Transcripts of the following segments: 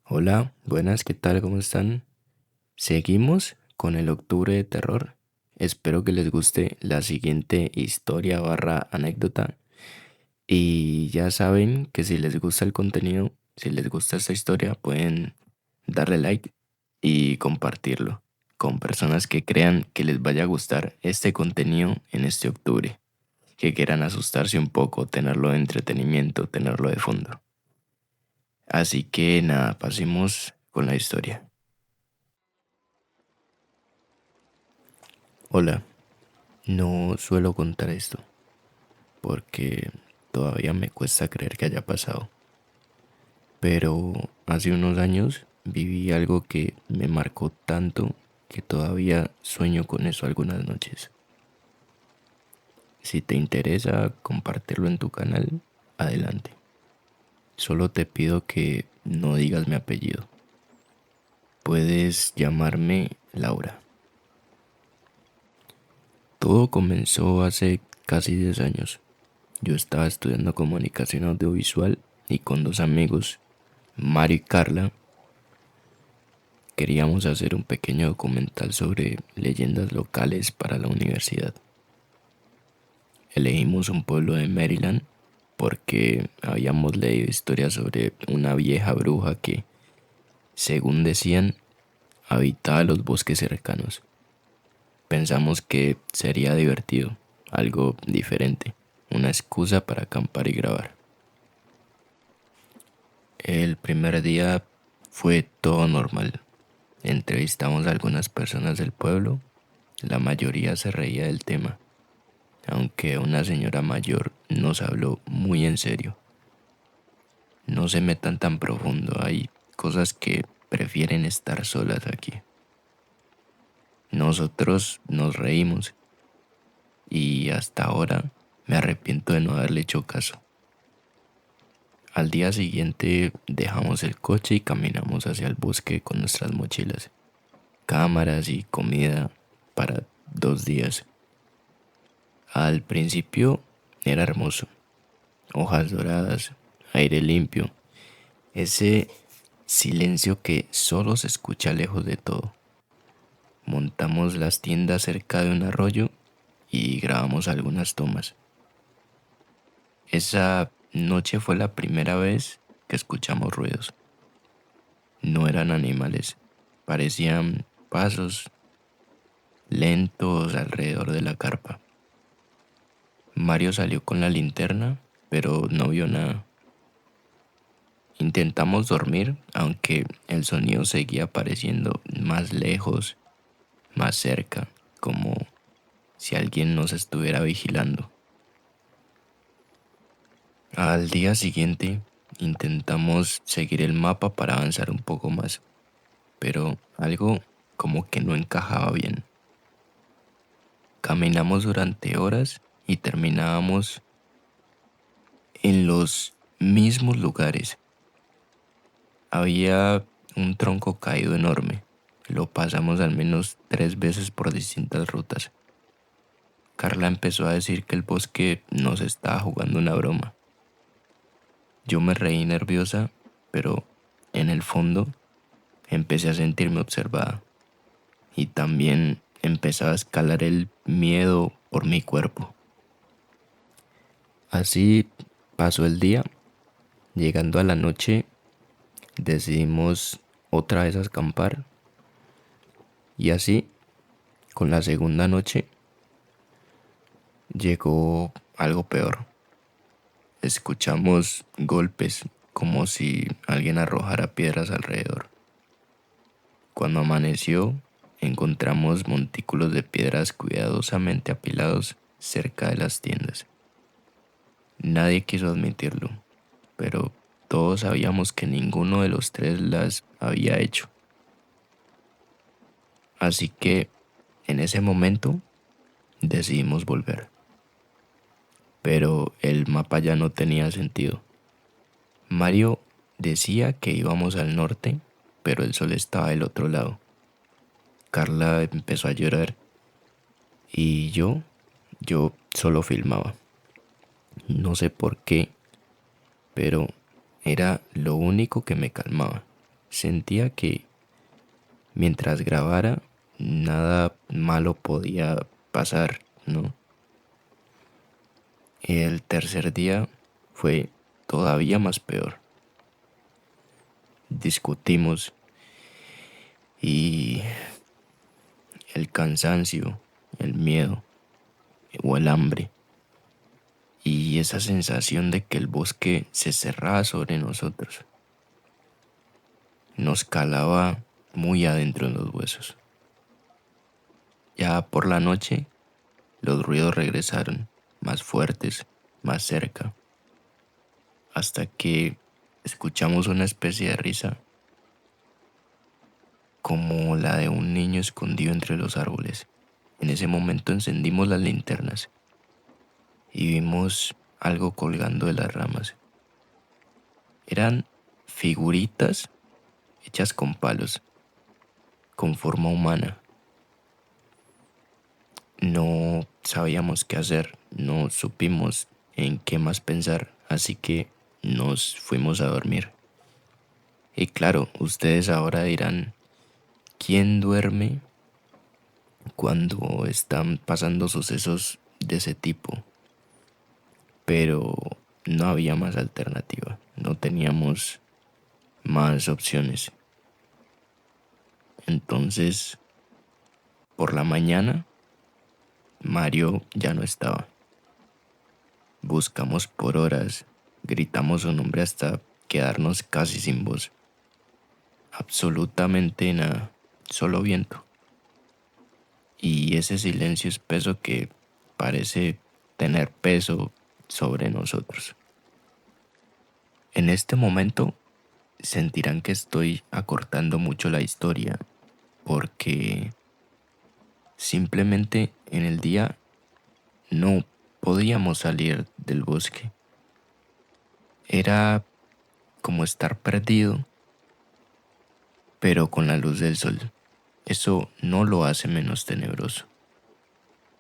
Hola, buenas, ¿qué tal? ¿Cómo están? Seguimos con el octubre de terror. Espero que les guste la siguiente historia barra anécdota. Y ya saben que si les gusta el contenido, si les gusta esta historia, pueden darle like y compartirlo con personas que crean que les vaya a gustar este contenido en este octubre, que quieran asustarse un poco, tenerlo de entretenimiento, tenerlo de fondo. Así que nada, pasemos con la historia. Hola, no suelo contar esto porque todavía me cuesta creer que haya pasado, pero hace unos años viví algo que me marcó tanto que todavía sueño con eso algunas noches. Si te interesa compartirlo en tu canal, adelante. Solo te pido que no digas mi apellido. Puedes llamarme Laura. Todo comenzó hace casi 10 años. Yo estaba estudiando comunicación audiovisual y con dos amigos, Mario y Carla, queríamos hacer un pequeño documental sobre leyendas locales para la universidad. Elegimos un pueblo de Maryland porque habíamos leído historias sobre una vieja bruja que, según decían, habitaba los bosques cercanos. Pensamos que sería divertido, algo diferente, una excusa para acampar y grabar. El primer día fue todo normal. Entrevistamos a algunas personas del pueblo. La mayoría se reía del tema, aunque una señora mayor nos habló muy en serio. No se metan tan profundo, hay cosas que prefieren estar solas aquí. Nosotros nos reímos y hasta ahora me arrepiento de no haberle hecho caso. Al día siguiente dejamos el coche y caminamos hacia el bosque con nuestras mochilas, cámaras y comida para 2 días. Al principio era hermoso, hojas doradas, aire limpio, ese silencio que solo se escucha lejos de todo. Montamos las tiendas cerca de un arroyo y grabamos algunas tomas. Esa noche fue la primera vez que escuchamos ruidos. No eran animales, parecían pasos lentos alrededor de la carpa. Mario salió con la linterna, pero no vio nada. Intentamos dormir, aunque el sonido seguía apareciendo más lejos, más cerca, como si alguien nos estuviera vigilando. Al día siguiente intentamos seguir el mapa para avanzar un poco más, pero algo como que no encajaba bien. Caminamos durante horas y terminábamos en los mismos lugares. Había un tronco caído enorme. Lo pasamos al menos 3 veces por distintas rutas. Carla empezó a decir que el bosque nos estaba jugando una broma. Yo me reí nerviosa, pero en el fondo empecé a sentirme observada y también empezaba a escalar el miedo por mi cuerpo. Así pasó el día. Llegando a la noche, decidimos otra vez acampar y así, con la segunda noche, llegó algo peor. Escuchamos golpes como si alguien arrojara piedras alrededor. Cuando amaneció, encontramos montículos de piedras cuidadosamente apilados cerca de las tiendas. Nadie quiso admitirlo, pero todos sabíamos que ninguno de los tres las había hecho. Así que, en ese momento, decidimos volver. Pero el mapa ya no tenía sentido. Mario decía que íbamos al norte, pero el sol estaba del otro lado. Carla empezó a llorar y yo solo filmaba. No sé por qué, pero era lo único que me calmaba. sentía que mientras grabara, nada malo podía pasar, ¿no? El tercer día fue todavía más peor. Discutimos y el cansancio, el miedo o el hambre y esa sensación de que el bosque se cerraba sobre nosotros nos calaba muy adentro en los huesos. Ya por la noche los ruidos regresaron, más fuertes, más cerca, hasta que escuchamos una especie de risa como la de un niño escondido entre los árboles. En ese momento encendimos las linternas y vimos algo colgando de las ramas. Eran figuritas hechas con palos, con forma humana. No sabíamos qué hacer, no supimos en qué más pensar, así que nos fuimos a dormir. Y claro, ustedes ahora dirán, ¿quién duerme cuando están pasando sucesos de ese tipo? Pero no había más alternativa, no teníamos más opciones. Entonces, por la mañana, Mario ya no estaba. Buscamos por horas, gritamos su nombre hasta quedarnos casi sin voz. Absolutamente nada, solo viento. Y ese silencio espeso que parece tener peso sobre nosotros. En este momento sentirán que estoy acortando mucho la historia porque simplemente en el día no podíamos salir del bosque. Era como estar perdido, pero con la luz del sol. Eso no lo hace menos tenebroso.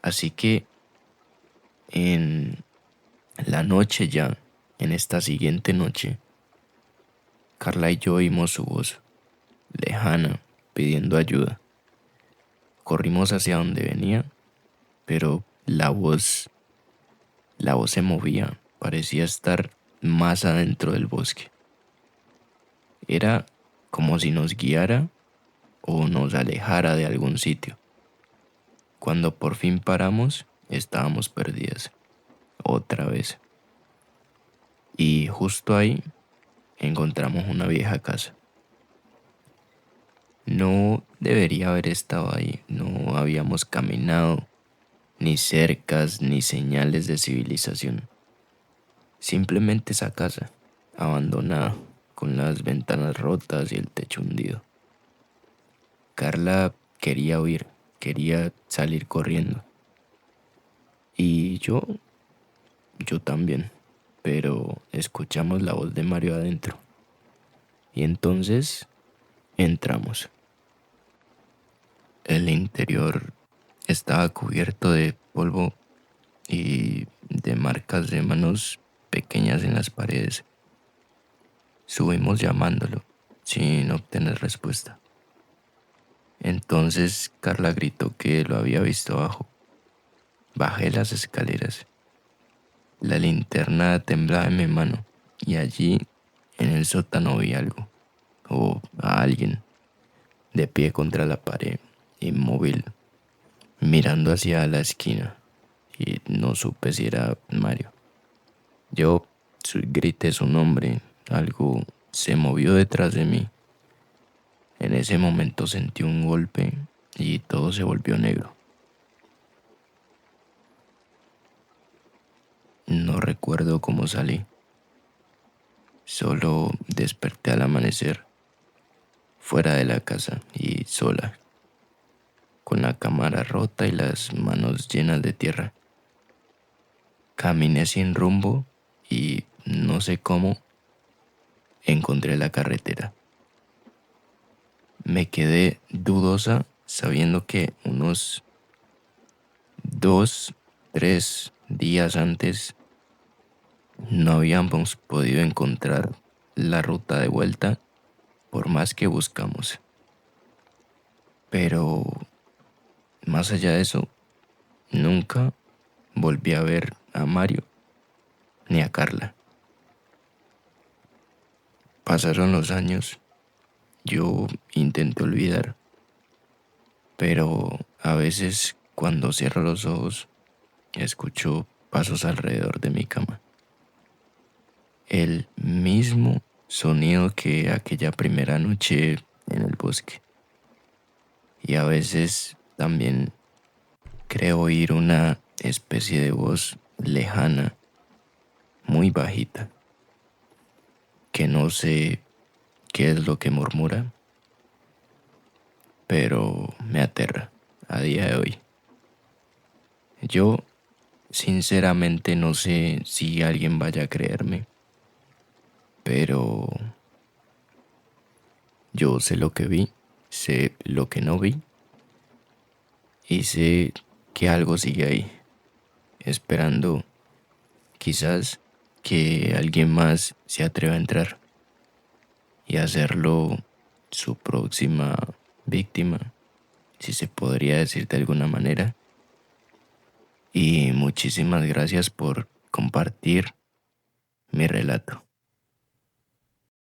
Así que en la noche ya, en esta siguiente noche, Carla y yo oímos su voz, lejana, pidiendo ayuda. Corrimos hacia donde venía, pero la voz se movía, parecía estar más adentro del bosque. Era como si nos guiara o nos alejara de algún sitio. Cuando por fin paramos, estábamos perdidas, otra vez. Y justo ahí encontramos una vieja casa. No debería haber estado ahí, no habíamos caminado, ni cercas, ni señales de civilización. Simplemente esa casa, abandonada, con las ventanas rotas y el techo hundido. Carla quería huir, quería salir corriendo. Y yo también, pero escuchamos la voz de Mario adentro. Y entonces entramos. El interior estaba cubierto de polvo y de marcas de manos pequeñas en las paredes. Subimos llamándolo, sin obtener respuesta. Entonces Carla gritó que lo había visto abajo. Bajé las escaleras. La linterna temblaba en mi mano y allí, en el sótano, vi algo, o a alguien, de pie contra la pared, inmóvil, mirando hacia la esquina, y no supe si era Mario. Yo grité su nombre, algo se movió detrás de mí. En ese momento sentí un golpe y todo se volvió negro. No recuerdo cómo salí, solo desperté al amanecer, fuera de la casa y sola, con la cámara rota y las manos llenas de tierra. Caminé sin rumbo y no sé cómo encontré la carretera. Me quedé dudosa sabiendo que unos 2, 3 días antes no habíamos podido encontrar la ruta de vuelta por más que buscamos. Pero más allá de eso, nunca volví a ver a Mario ni a Carla. Pasaron los años, yo intenté olvidar, pero a veces cuando cierro los ojos, escucho pasos alrededor de mi cama. El mismo sonido que aquella primera noche en el bosque. Y a veces también creo oír una especie de voz lejana, muy bajita, que no sé qué es lo que murmura, pero me aterra a día de hoy. Yo sinceramente no sé si alguien vaya a creerme, pero yo sé lo que vi, sé lo que no vi y sé que algo sigue ahí, esperando quizás que alguien más se atreva a entrar y hacerlo su próxima víctima, si se podría decir de alguna manera. Y muchísimas gracias por compartir mi relato.